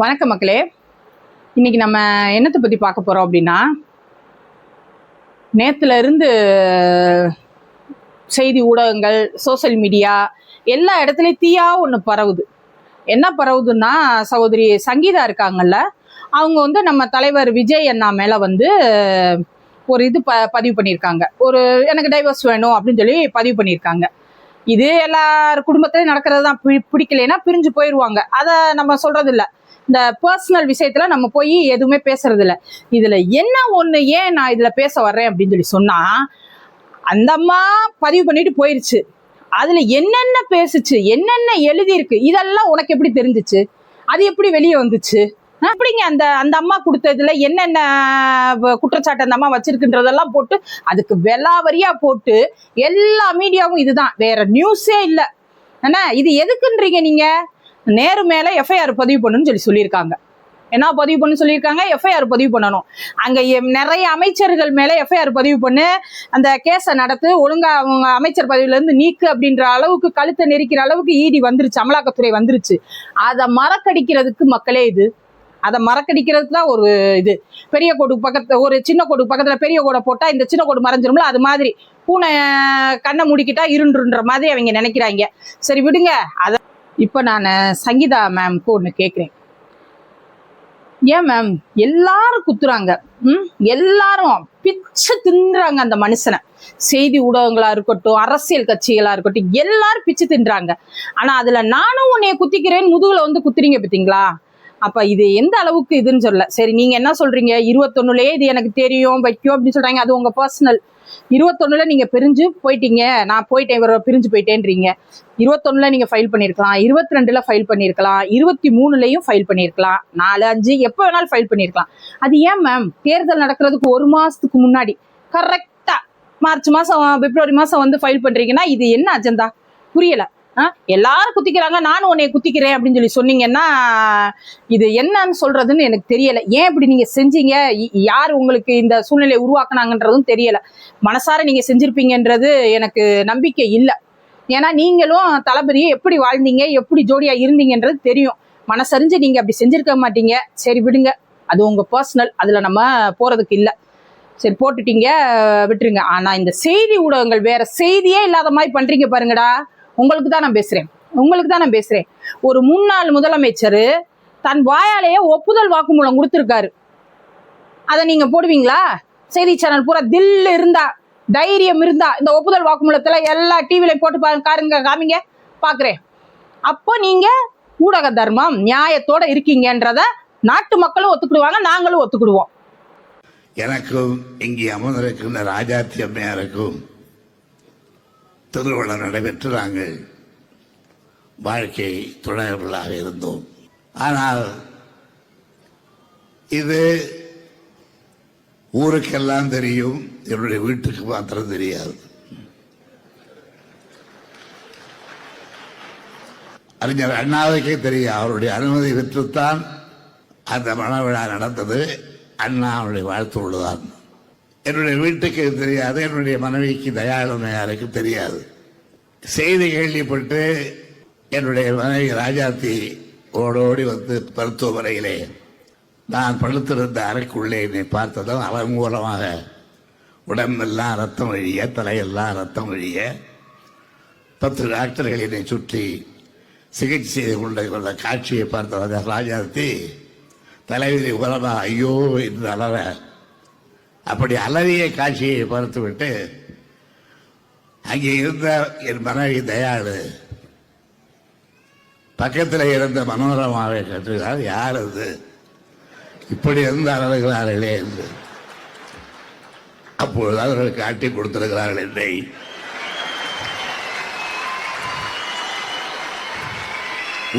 வணக்கம் மக்களே. இன்னைக்கு நம்ம என்னத்தை பற்றி பார்க்க போகிறோம் அப்படின்னா, நேற்றுல இருந்து செய்தி ஊடகங்கள், சோசியல் மீடியா எல்லா இடத்துலையும் தீயா ஒன்று பரவுது. என்ன பரவுதுன்னா, சகோதரி சங்கீதா இருக்காங்கல்ல, அவங்க வந்து நம்ம தலைவர் விஜய் அண்ணா மேலே வந்து ஒரு இது பதிவு பண்ணியிருக்காங்க. எனக்கு டைவர்ஸ் வேணும் அப்படின்னு சொல்லி பதிவு பண்ணியிருக்காங்க. இது எல்லார் குடும்பத்திலையும் நடக்கிறது தான். பிடிக்கலைன்னா பிரிஞ்சு போயிடுவாங்க. அதை நம்ம சொல்றது இல்லை. இந்த பர்சனல் விஷயத்துல நம்ம போய் எதுவுமே பேசுறது இல்லை. இதுல என்ன ஒண்ணு, ஏன் நான் இதுல பேச வர்றேன் அப்படின்னு சொல்லி சொன்னா, அந்த அம்மா பதிவு பண்ணிட்டு போயிருச்சு. அதுல என்னென்ன பேசுச்சு, என்னென்ன எழுதியிருக்கு, இதெல்லாம் உனக்கு எப்படி தெரிஞ்சிச்சு? அது எப்படி வெளியே வந்துச்சு? அப்படிங்க அந்த அந்த அம்மா கொடுத்ததுல என்னென்ன குற்றச்சாட்டு அந்த அம்மா வச்சிருக்குன்றதெல்லாம் போட்டு அதுக்கு வெளாவரியா போட்டு எல்லா மீடியாவும் இதுதான், வேற நியூஸே இல்லை. ஆனா இது எதுக்குன்றீங்க நீங்க? நேரு மேல எஃப்ஐஆர் பதிவு பண்ணணும்னு சொல்லியிருக்காங்க. என்ன பதிவு பண்ணு சொல்லியிருக்காங்க? எஃப்ஐஆர் பதிவு பண்ணணும். அங்க நிறைய அமைச்சர்கள் மேல எஃப்ஐஆர் பதிவு பண்ணு, அந்த கேஸை நடத்து, ஒழுங்கா அவங்க அமைச்சர் பதவியில இருந்து நீக்கு அப்படின்ற அளவுக்கு, கழுத்தை நெரிக்கிற அளவுக்கு இடி வந்துருச்சு, அமலாக்கத்துறை வந்துருச்சு. அதை மறக்கடிக்கிறதுக்கு மக்களே இது. அதை மறக்கடிக்கிறதுக்கு தான் ஒரு இது. பெரிய கோடு பக்கத்துல, ஒரு சின்ன கோடு பக்கத்துல பெரிய கோடை போட்டா இந்த சின்ன கோடு மறைஞ்சிரும்ல, அது மாதிரி பூனை கண்ணை மூடிக்கிட்டா இருண்டுன்ற மாதிரி அவங்க நினைக்கிறாங்க. சரி விடுங்க. அதை இப்போ நான் சங்கீதா மேம்க்கு ஒன்று கேட்குறேன். ஏன் மேம் எல்லாரும் குத்துறாங்க, எல்லாரும் பிச்சு தின்றாங்க அந்த மனுஷனை. செய்தி ஊடகங்களா இருக்கட்டும், அரசியல் கட்சிகளா இருக்கட்டும், எல்லாரும் பிச்சு தின்றாங்க. ஆனா அதுல நானும் உன்னைய குத்திக்கிறேன்னு முதுகுல வந்து குத்துறீங்க பார்த்தீங்களா? அப்ப இது எந்த அளவுக்கு இதுன்னு சொல்ல. சரி, நீங்க என்ன சொல்றீங்க? 21லயே இது எனக்கு தெரியும் வைக்கும் அப்படின்னு சொல்றாங்க. அது உங்க பர்சனல். 21ல நீங்க பிரிஞ்சு போயிட்டீங்க, நான் போயிட்டேன், இவரை பிரிஞ்சு போயிட்டேன்றீங்க. 21ல நீங்க ஃபைல் பண்ணிருக்கலாம், 22ல ஃபைல் பண்ணிருக்கலாம், 23லயும் ஃபைல் பண்ணிருக்கலாம், 4, 5 எப்போ வேணாலும் ஃபைல் பண்ணிருக்கலாம். அது ஏன் மேம் தேர்தல் நடக்கிறதுக்கு 1 மாசத்துக்கு முன்னாடி கரெக்டா மார்ச் மாசம், பிப்ரவரி மாசம் வந்து ஃபைல் பண்றீங்கன்னா இது என்ன அஜெண்டா? புரியல. எல்லாரும் குத்திக்கிறாங்க, நானும் உன்னைய குத்திக்கிறேன் அப்படின்னு சொல்லி சொன்னீங்கன்னா இது என்னன்னு சொல்றதுன்னு எனக்கு தெரியல. ஏன் இப்படி நீங்க செஞ்சீங்க? யார் உங்களுக்கு இந்த சூழ்நிலையை உருவாக்குனாங்கன்றதும் தெரியல. மனசார நீங்க செஞ்சிருப்பீங்கன்றது எனக்கு நம்பிக்கை இல்லை. ஏன்னா நீங்களும் தளபதியை எப்படி வாழ்ந்தீங்க, எப்படி ஜோடியா இருந்தீங்கன்றது தெரியும். மனசறிஞ்சு நீங்க அப்படி செஞ்சிருக்க மாட்டீங்க. சரி விடுங்க, அது உங்க பர்சனல், அதுல நம்ம போறதுக்கு இல்லை. சரி போட்டுட்டீங்க, விட்டுருங்க. ஆனா இந்த செய்தி ஊடகங்கள் வேற செய்தியே இல்லாத மாதிரி பண்றீங்க பாருங்கடா. உங்களுக்கு தான் நான் பேசுறேன். ஒரு முன்னாள் முதலமைச்சர் தன் வாயாலேயே ஒப்புதல் வாக்குமூலம் கொடுத்திருக்காரு. அதை நீங்க போடுவீங்களா? செய்தி சேனல் பூரா தில்லு இருந்தா, தைரியம் இருந்தா இந்த ஒப்புதல் வாக்குமூலத்துல எல்லா டிவிலையும் போட்டு காமிங்க, பாக்குறேன். அப்போ நீங்க ஊடக தர்மம், நியாயத்தோட இருக்கீங்கன்றத நாட்டு மக்களும் ஒத்துக்கிடுவாங்க, நாங்களும் ஒத்துக்கிடுவோம். எனக்கும் இங்கே அமர்ந்திருக்கின்ற ராஜாத்தி அம்மையாருக்கும் திருமணம் நடைபெற்று நாங்கள் வாழ்க்கை துணைவர்களாக இருந்தோம். ஆனால் இது ஊருக்கெல்லாம் தெரியும், என்னுடைய வீட்டுக்கு மாத்திரம் தெரியாது. அறிஞர் அண்ணாவுக்கே தெரியும். அவருடைய அனுமதி பெற்றுத்தான் அந்த மணவிழா நடந்தது. அண்ணா அவருடைய வாழ்த்தோடுதான். என்னுடைய வீட்டுக்கு தெரியாது, என்னுடைய மனைவிக்கு தயாளமையாருக்கு தெரியாது. செய்தி கேள்விப்பட்டு என்னுடைய மனைவி ராஜாத்தி ஓடோடி வந்து மருத்துவமனையிலே நான் படுத்திருந்த அறைக்குள்ளே என்னை பார்த்ததும் அவன் மூலமாக உடம்பெல்லாம் ரத்தம் வழிய, தலையெல்லாம் ரத்தம் வழிய 10 டாக்டர்கள் என்னை சுற்றி சிகிச்சை செய்து கொண்ட காட்சியை பார்த்த ராஜாத்தி தலைவிதி உலமாக ஐயோ என்று அலற, அப்படி அலறிய காட்சியை பார்த்துவிட்டு அங்கே இருந்த என் மனைவி தயாளு பக்கத்தில் இருந்த மனோரமாவை கற்றுகிறார். யார் அது இப்படி இருந்து அலறுகிறார்களே என்று. அப்பொழுது அவர்கள் காட்டி கொடுத்திருக்கிறார்கள் என்னை.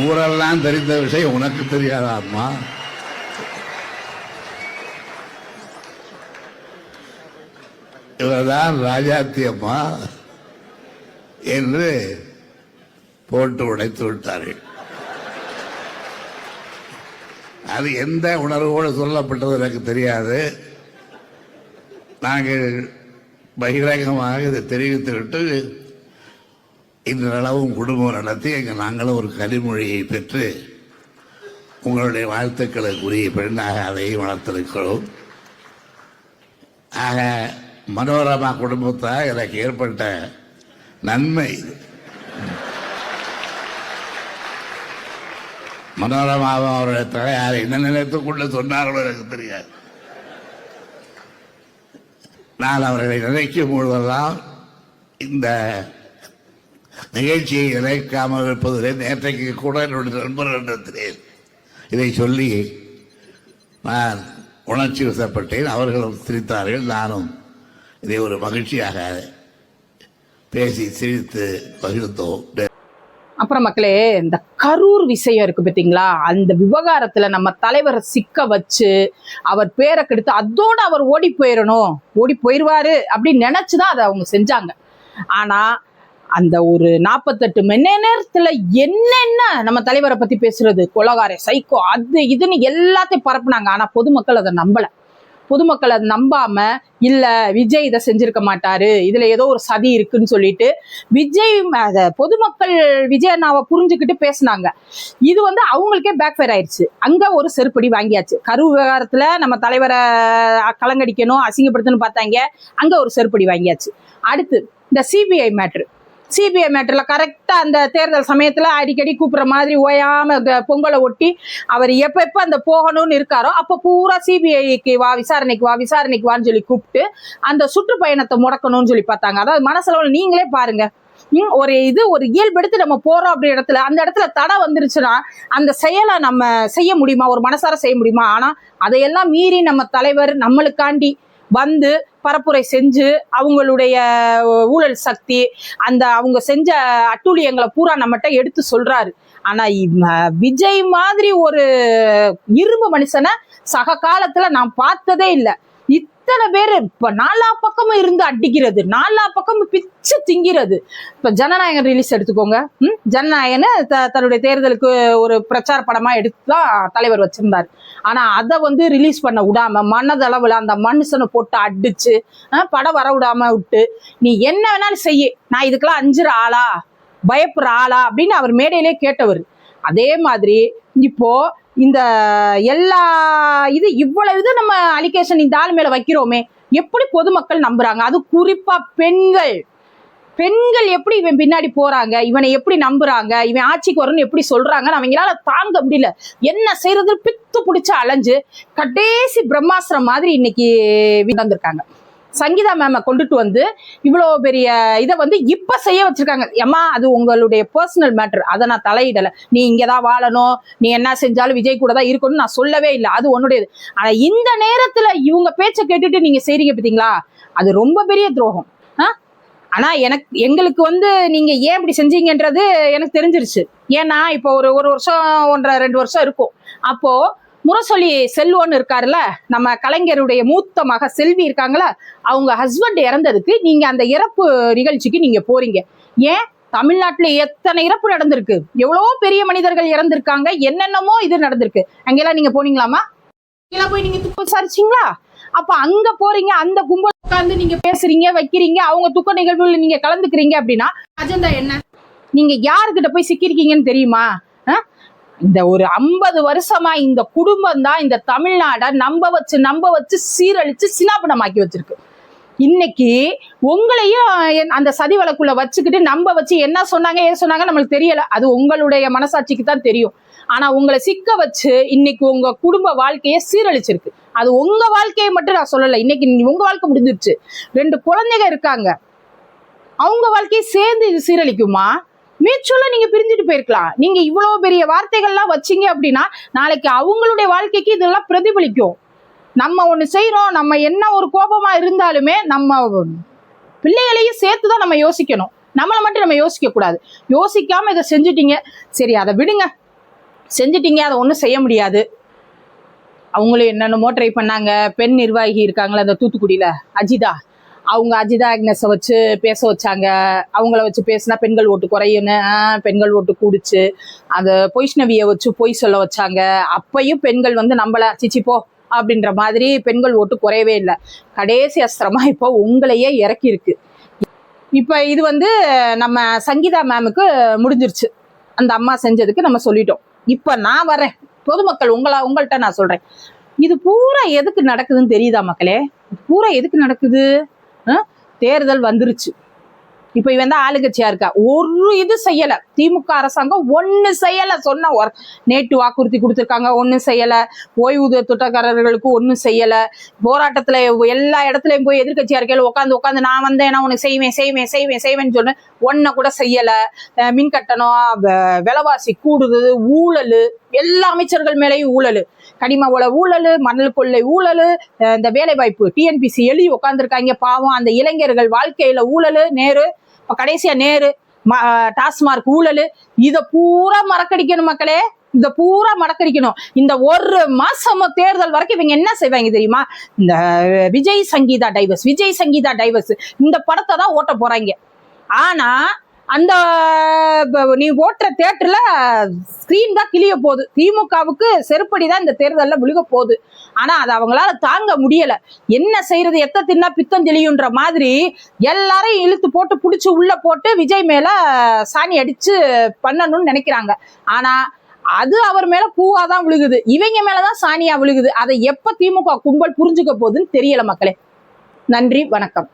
ஊரெல்லாம் தெரிந்த விஷயம் உனக்கு தெரியாதா அம்மா? இவர்தான் ராஜாத்தி அம்மா என்று போட்டு உடைத்து விட்டார்கள். அது எந்த உணர்வோடு சொல்லப்பட்டது எனக்கு தெரியாது. நாங்கள் பகிரங்கமாக இதை தெரிவித்துவிட்டு இன்றளவும் குடும்பம் நடத்தி நாங்களும் ஒரு கனிமொழியை பெற்று உங்களுடைய வாழ்த்துக்களுக்குரிய பெண்ணாக அதையும் வளர்த்திருக்கிறோம். ஆக மனோரமா குடும்பத்தால் எனக்கு ஏற்பட்ட நன்மை இது. மனோரமாவும் அவருடைய தலையார் என்ன நினைத்துக்கொண்டு சொன்னார்களோ எனக்கு தெரியாது. நான் அவர்களை நினைக்கும் பொழுதெல்லாம் இந்த நிகழ்ச்சியை நினைக்காமல் இருப்பதிலே நேற்றைக்கு கூட என்னுடைய நண்பர்களிடத்திலே இதை சொல்லி நான் உணர்ச்சி வசப்பட்டேன். அவர்களும் சிரித்தார்கள். நானும் இதை ஒரு மகிழ்ச்சியாக பேசி சிரித்து பகிர்ந்தோம். அப்புறம் மக்களே, இந்த கரூர் விஷயம் இருக்கு பார்த்தீங்களா, அந்த விவகாரத்துல நம்ம தலைவரை சிக்க வச்சு அவர் பேரை கெடுத்து அதோட அவர் ஓடி போயிடுவாரு அப்படின்னு நினைச்சுதான் அதை அவங்க செஞ்சாங்க. ஆனா அந்த ஒரு 48 மணி நேரத்துல என்னென்ன நம்ம தலைவரை பத்தி பேசுறது, கொலகார சைக்கோ அது இதுன்னு எல்லாத்தையும் பரப்புனாங்க. ஆனா பொதுமக்கள் அதை நம்பல. பொதுமக்கள் அதை நம்பாம, இல்ல விஜய் இதை செஞ்சிருக்க மாட்டாரு, இதுல ஏதோ ஒரு சதி இருக்குன்னு சொல்லிட்டு விஜய் பொதுமக்கள் விஜய் அண்ணாவை புரிஞ்சுக்கிட்டு பேசினாங்க. இது வந்து அவங்களுக்கே பேக் ஃபயர் ஆயிடுச்சு. அங்க ஒரு செருப்படி வாங்கியாச்சு. கரூர் விவகாரத்துல நம்ம தலைவரை கலங்கடிக்கணும், அசிங்கப்படுத்தணும்னு பார்த்தாங்க, அங்க ஒரு செருப்படி வாங்கியாச்சு. அடுத்து இந்த சிபிஐ மேட்டர்ல கரெக்டா அந்த தேர்தல் சமயத்துல அடிக்கடி கூப்பிடுற மாதிரி ஓயாம பொங்கலை ஒட்டி அவர் எப்ப அந்த போகணும்னு இருக்காரோ அப்ப பூரா சிபிஐக்கு விசாரணைக்கு வான்னு சொல்லி கூப்பிட்டு அந்த சுற்றுப்பயணத்தை முடக்கணும்னு சொல்லி பார்த்தாங்க. அதாவது மனசளவில் நீங்களே பாருங்க, ஒரு இயல்பெடுத்து நம்ம போறோம் அப்படி இடத்துல அந்த இடத்துல தடை வந்துருச்சுன்னா அந்த செயலை நம்ம செய்ய முடியுமா, ஒரு மனசார செய்ய முடியுமா? ஆனா அதையெல்லாம் மீறி நம்ம தலைவர் நம்மளுக்காண்டி வந்து பரப்புரை செஞ்சு அவங்களுடைய ஊழல் சக்தி அந்த அவங்க செஞ்ச அட்டூழியங்களை பூரா நம்மகிட்ட எடுத்து சொல்றாரு. ஆனா விஜய் மாதிரி ஒரு இரும்பு மனுஷனை சக காலத்துல நான் பார்த்ததே இல்லை. இத்தனை பேர் இப்ப நாலா பக்கமும் இருந்து அடிக்கிறது, நாலா பக்கமும் பிச்சு திங்கிறது. இப்ப ஜனநாயகன் ரிலீஸ் எடுத்துக்கோங்க. ஜனநாயகன் தன்னுடைய தேர்தலுக்கு ஒரு பிரச்சார படமா எடுத்துதான் தலைவர் வச்சிருந்தாரு. ஆனா அதை வந்து ரிலீஸ் பண்ண விடாம மனதளவுல அந்த மனுஷனை போட்டு அடிச்சு படம் வர விடாம விட்டு, நீ என்ன வேணாலும் செய்ய, நான் இதுக்கெல்லாம் அஞ்சுற ஆளா பயப்படுற ஆளா அப்படின்னு அவர் மேடையிலே கேட்டவர். அதே மாதிரி இப்போ இந்த எல்லா இவ்வளவு இது நம்ம அலிகேஷன் இந்த ஆள் மேல வைக்கிறோமே, எப்படி பொதுமக்கள் நம்புறாங்க? அது குறிப்பா பெண்கள் எப்படி இவன் பின்னாடி போறாங்க, இவனை எப்படி நம்புறாங்க, இவன் ஆட்சிக்கு வரும்னு எப்படி சொல்றாங்கன்னு அவங்களால தாங்க முடியல. என்ன செய்யறது பித்து பிடிச்சு அலைஞ்சு கடைசி பிரம்மாஸ்திரம் மாதிரி இன்னைக்கு வந்திருக்காங்க. சங்கீதா மேம கொண்டுட்டு வந்து இவ்வளோ பெரிய இதை வந்து இப்ப செய்ய வச்சிருக்காங்க. ஏமா அது உங்களுடைய பர்சனல் மேட்டர், அதை நான் தலையிடல. நீ இங்கதான் வாழணும், நீ என்ன செஞ்சாலும் விஜய் கூட தான் இருக்கணும்னு நான் சொல்லவே இல்லை, அது உன்னுடையது. ஆனா இந்த நேரத்துல இவங்க பேச்சை கேட்டுட்டு நீங்க செய்றீங்க பார்த்தீங்களா, அது ரொம்ப பெரிய துரோகம். ஆனா எங்களுக்கு வந்து நீங்க ஏன் இப்படி செஞ்சீங்கன்றது எனக்கு தெரிஞ்சிருச்சு. ஏன்னா இப்போ ஒரு வருஷம் 1.5-2 வருஷம் இருக்கும். அப்போ முரசொலி செல்வன்னு இருக்காருல்ல, நம்ம கலைஞருடைய மூத்த மக செல்வி இருக்காங்களா, அவங்க ஹஸ்பண்ட் இறந்ததுக்கு நீங்க அந்த இறப்பு நிகழ்ச்சிக்கு நீங்க போறீங்க. ஏன் தமிழ்நாட்டுல எத்தனை இறப்பு நடந்திருக்கு, எவ்வளவோ பெரிய மனிதர்கள் இறந்திருக்காங்க, என்னென்னமோ இது நடந்திருக்கு. அங்கெல்லாம் நீங்க போனீங்களாமா? போய் நீங்க துக்க விசாரிச்சீங்களா? அப்ப அங்க போறீங்க, அந்த கும்பல் உட்கார்ந்து நீங்க பேசுறீங்க வைக்கிறீங்க, அவங்க துக்க நிகழ்வுல நீங்க கலந்துக்கிறீங்க அப்படின்னா அஜெண்டா என்ன? நீங்க யாருக்கிட்ட போய் சிக்கிருக்கீங்கன்னு தெரியுமா? இந்த ஒரு 50 வருஷமா இந்த குடும்பம் தான் இந்த தமிழ்நாட நம்ப வச்சு சீரழிச்சு சினாபனமாக்கி வச்சிருக்கு. இன்னைக்கு உங்களையும் அந்த சதி வழக்குள்ள வச்சுக்கிட்டு நம்ப வச்சு என்ன சொன்னாங்க ஏன் சொன்னாங்க நம்மளுக்கு தெரியல, அது உங்களுடைய மனசாட்சிக்கு தான் தெரியும். ஆனா உங்களை சிக்க வச்சு இன்னைக்கு உங்க குடும்ப வாழ்க்கையை சீரழிச்சிருக்கு. அது உங்க வாழ்க்கையை மட்டும் நான் சொல்லல, இன்னைக்கு உங்க வாழ்க்கை முடிஞ்சிருச்சு. 2 குழந்தைங்க இருக்காங்க, அவங்க வாழ்க்கையை சேர்ந்து இது சீரழிக்குமா? மியூச்சுவலா நீங்க பிரிஞ்சுட்டு போயிருக்கலாம். நீங்க இவ்வளவு பெரிய வார்த்தைகள்லாம் வச்சீங்க அப்படின்னா நாளைக்கு அவங்களுடைய வாழ்க்கைக்கு இதெல்லாம் பிரதிபலிக்கும். நம்ம ஒண்ணு செய்யறோம், நம்ம என்ன ஒரு கோபமா இருந்தாலுமே நம்ம பிள்ளைகளையும் சேர்த்துதான் நம்ம யோசிக்கணும், நம்மளை மட்டும் நம்ம யோசிக்க கூடாது. யோசிக்காம இதை செஞ்சுட்டீங்க, சரி அதை விடுங்க, செஞ்சுட்டீங்க, அதை ஒன்றும் செய்ய முடியாது. அவங்களும் என்னென்னமோ ட்ரை பண்ணாங்க. பெண் நிர்வாகி இருக்காங்களே அந்த தூத்துக்குடியில அஜிதா அக்னஸை வச்சு பேச வச்சாங்க. அவங்கள வச்சு பேசினா பெண்கள் ஓட்டு குறையுன்னு பெண்கள் ஓட்டு கூடுச்சு. அந்த வைஷ்ணவியை வச்சு பொய் சொல்ல வச்சாங்க. அப்பையும் பெண்கள் வந்து நம்மள சிச்சிப்போ அப்படின்ற மாதிரி பெண்கள் ஓட்டு குறையவே இல்லை. கடைசி அஸ்திரமா இப்போ உங்களையே இறக்கி இருக்கு. இப்போ இது வந்து நம்ம சங்கீதா மேமுக்கு முடிஞ்சிருச்சு, அந்த அம்மா செஞ்சதுக்கு நம்ம சொல்லிட்டோம். இப்போ நான் வரேன், பொதுமக்கள் உங்கள்கிட்ட நான் சொல்றேன், இது பூரா எதுக்கு நடக்குதுன்னு தெரியுதா மக்களே? பூரா எதுக்கு நடக்குது? தேர்தல் வந்துருச்சு. இப்ப இவன் தான் ஆளுங்கட்சியா இருக்கா, ஒரு இது செய்யல. திமுக அரசாங்கம் ஒண்ணு செய்யல. சொன்ன நேற்று வாக்குறுதி கொடுத்திருக்காங்க, ஒண்ணும் செய்யல. ஓய்வூதிய திட்டக்காரர்களுக்கு ஒண்ணும் செய்யல. போராட்டத்துல எல்லா இடத்துலயும் போய் எதிர்கட்சியா இருக்கையில உட்காந்து நான் வந்தேன், நான் உனக்கு செய்வேன்னு சொன்ன ஒன்ன கூட செய்யல. மின் கட்டணம், விலைவாசி கூடுது, ஊழல், எல்லா அமைச்சர்கள் மேலேயும் ஊழல், கனிம வள ஊழல், மணல் கொள்ளை ஊழல், இந்த வேலை வாய்ப்பு டிஎன்பிசி எழுதி உட்காந்துருக்காங்க பாவம். அந்த இளைஞர்கள் வாழ்க்கையில ஊழல், நேரு கடைசியா நேரு டாஸ்மார்க் ஊழல், இத பூரா மறக்கடிக்கணும் மக்களே. இந்த பூரா மறக்கடிக்கணும். இந்த ஒரு மாசம் தேர்தல் வரைக்கும் இவங்க என்ன செய்வாங்க தெரியுமா? இந்த விஜய் சங்கீதா டைவர்ஸ் இந்த படத்தை தான் ஓட்ட போறாங்க. ஆனா அந்த நீ ஓட்டுற தேட்டர்ல ஸ்கிரீன் தான் கிளிய போகுது. திமுகவுக்கு செருப்படி தான் இந்த தேர்தலில் விழுக போகுது. ஆனா அது அவங்களால தாங்க முடியல. என்ன செய்யறது, எத்த தின்னா பித்தம் தெளியுன்ற மாதிரி எல்லாரையும் இழுத்து போட்டு பிடிச்சி உள்ள போட்டு விஜய் மேல சாணி அடிச்சு பண்ணணும்னு நினைக்கிறாங்க. ஆனா அது அவர் மேல பூவாதான் விழுகுது, இவங்க மேலதான் சாணியா விழுகுது. அதை எப்ப திமுக கும்பல் புரிஞ்சுக்க போகுதுன்னு தெரியல மக்களே. நன்றி, வணக்கம்.